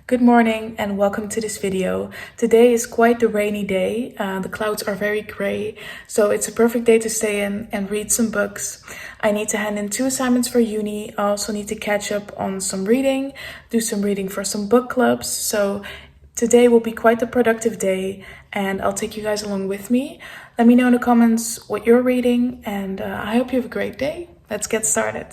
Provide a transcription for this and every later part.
Good morning and welcome to this video. Today is quite the rainy day. The clouds are very gray, so it's a perfect day to stay in and read some books. I need to hand in 2 assignments for uni. I also need to catch up on some reading, do some reading for some book clubs. So today will be quite a productive day and I'll take you guys along with me. Let me know in the comments what you're reading and I hope you have a great day. Let's get started.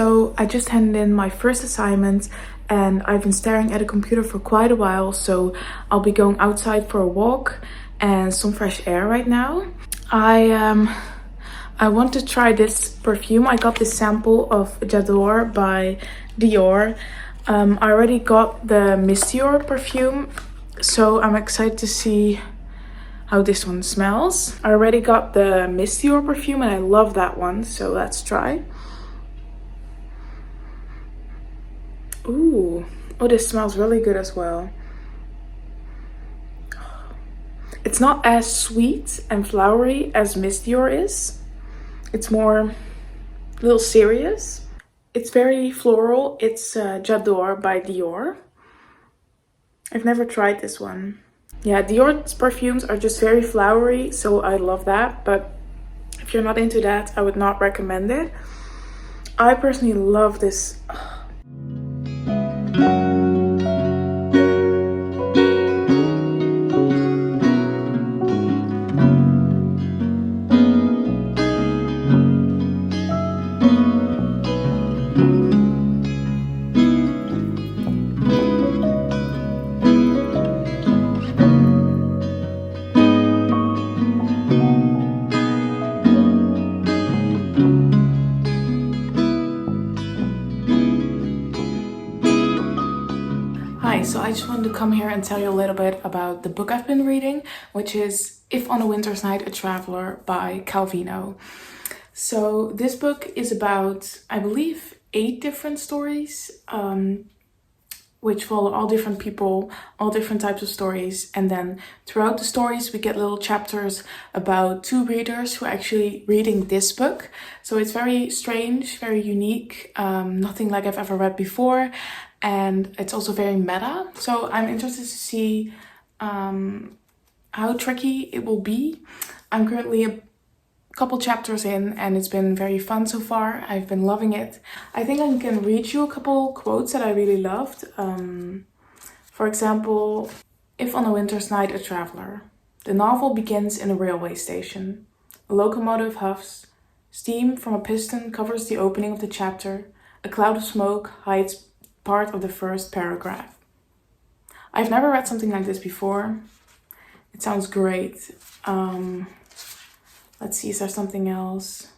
So I just handed in my first assignment and I've been staring at a computer for quite a while, so I'll be going outside for a walk and some fresh air right now. I want to try this perfume. I got this sample of J'adore by Dior. I already got the Miss Dior perfume, so I'm excited to see how this one smells. I already got the Miss Dior perfume and I love that one, so let's try. Ooh, oh, this smells really good as well. It's not as sweet and flowery as Miss Dior is. It's more a little serious. It's very floral. It's J'adore by Dior. I've never tried this one. Yeah, Dior's perfumes are just very flowery, so I love that. But if you're not into that, I would not recommend it. I personally love this. So I just wanted to come here and tell you a little bit about the book I've been reading, which is If on a Winter's Night a Traveler by Calvino. So this book is about, I believe, 8 different stories, which follow all different people, all different types of stories. And then throughout the stories, we get little chapters about 2 readers who are actually reading this book. So it's very strange, very unique, nothing like I've ever read before. And it's also very meta. So I'm interested to see how tricky it will be. I'm currently a couple chapters in and it's been very fun so far. I've been loving it. I think I can read you a couple quotes that I really loved. For example, If on a Winter's Night a Traveler. The novel begins in a railway station. A locomotive huffs. Steam from a piston covers the opening of the chapter. A cloud of smoke hides part of the first paragraph. I've never read something like this before. It sounds great. Let's see, is there something else?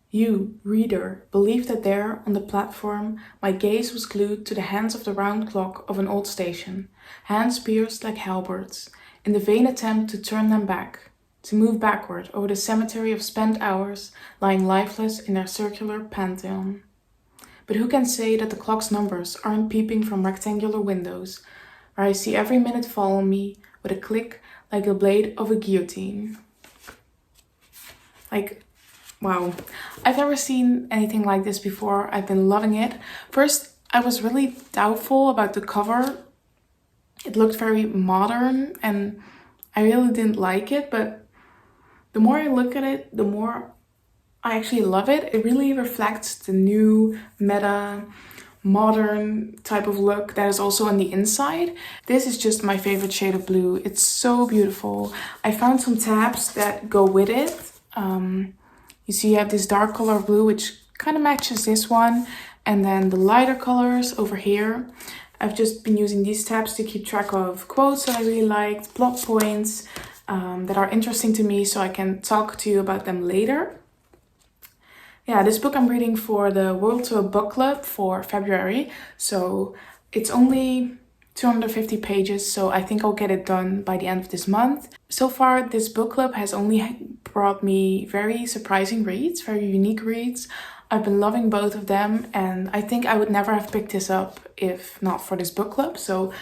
You, reader, believe that there, on the platform, my gaze was glued to the hands of the round clock of an old station, hands pierced like halberds, in the vain attempt to turn them back. to move backward over the cemetery of spent hours lying lifeless in their circular pantheon. But who can say that the clock's numbers aren't peeping from rectangular windows, where I see every minute fall on me with a click like the blade of a guillotine? Like, wow. I've never seen anything like this before. I've been loving it. First, I was really doubtful about the cover. It looked very modern and I really didn't like it, but the more I look at it, the more I actually love it. It really reflects the new meta modern type of look that is also on the inside. This is just my favorite shade of blue. It's so beautiful. I found some tabs that go with it. You see you have this dark color of blue which kind of matches this one, and then the lighter colors over here. I've just been using these tabs to keep track of quotes that I really liked, plot points that are interesting to me, so I can talk to you about them later. Yeah, this book I'm reading for the World Tour Book Club for February, so it's only 250 pages, so I think I'll get it done by the end of this month. So far, this book club has only brought me very surprising reads, very unique reads. I've been loving both of them, and I think I would never have picked this up if not for this book club, so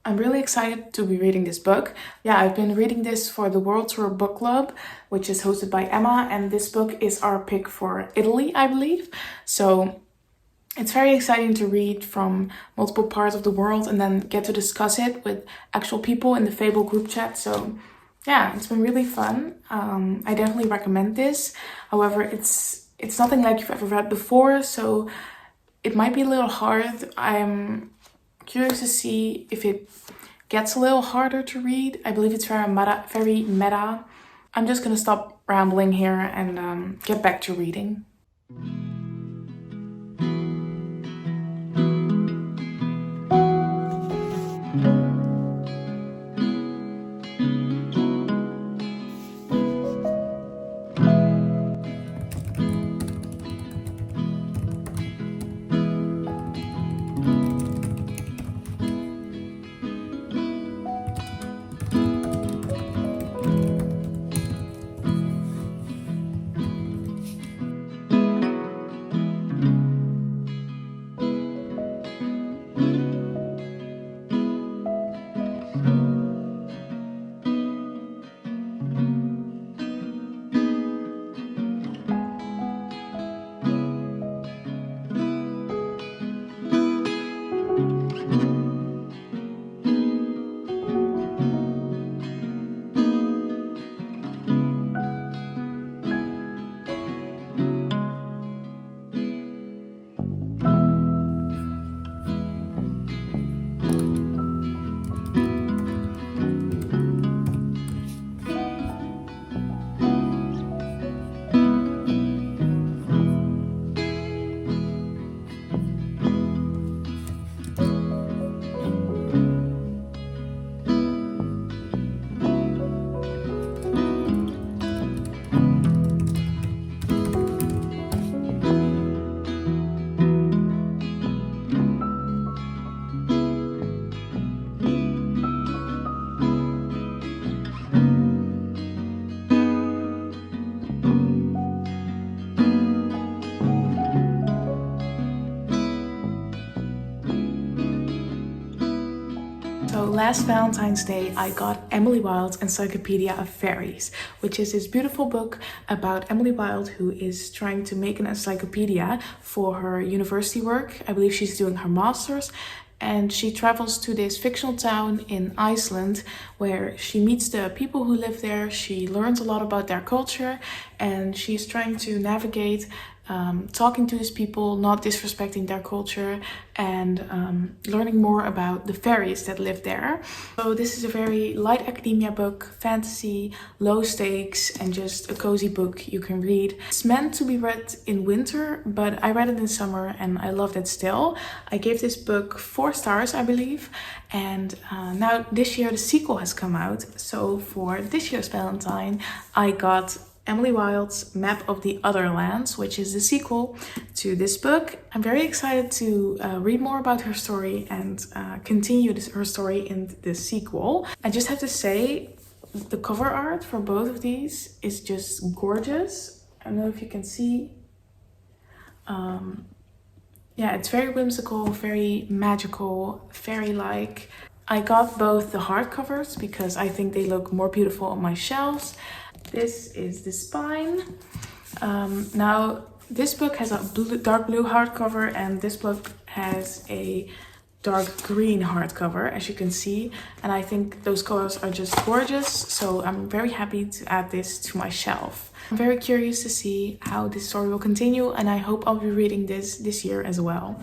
I'm really excited to be reading this book. Yeah, I've been reading this for the World Tour Book Club, which is hosted by Emma, and this book is our pick for Italy, I believe. So it's very exciting to read from multiple parts of the world and then get to discuss it with actual people in the Fable group chat. So yeah, it's been really fun. I definitely recommend this. However, it's nothing like you've ever read before, so it might be a little hard. I'm curious to see if it gets a little harder to read. I believe it's very meta. I'm just gonna stop rambling here and get back to reading. So last Valentine's Day, I got Emily Wilde's Encyclopaedia of Faeries, which is this beautiful book about Emily Wilde, who is trying to make an encyclopedia for her university work. I believe she's doing her master's, and she travels to this fictional town in Iceland where she meets the people who live there. She learns a lot about their culture, and she's trying to navigate talking to these people, not disrespecting their culture, and learning more about the fairies that live there. So this is a very light academia book, fantasy, low stakes, and just a cozy book you can read. It's meant to be read in winter, but I read it in summer and I loved it still. I gave this book 4 stars, I believe, and now this year the sequel has come out. So for this year's Valentine, I got Emily Wilde's Map of the Otherlands, which is the sequel to this book. I'm very excited to read more about her story and continue her story in the sequel. I just have to say, the cover art for both of these is just gorgeous. I don't know if you can see. Yeah, it's very whimsical, very magical, fairy-like. I got both the hardcovers because I think they look more beautiful on my shelves. This is the spine. Now, this book has a dark blue hardcover and this book has a dark green hardcover, as you can see. And I think those colors are just gorgeous. So I'm very happy to add this to my shelf. I'm very curious to see how this story will continue and I hope I'll be reading this year as well.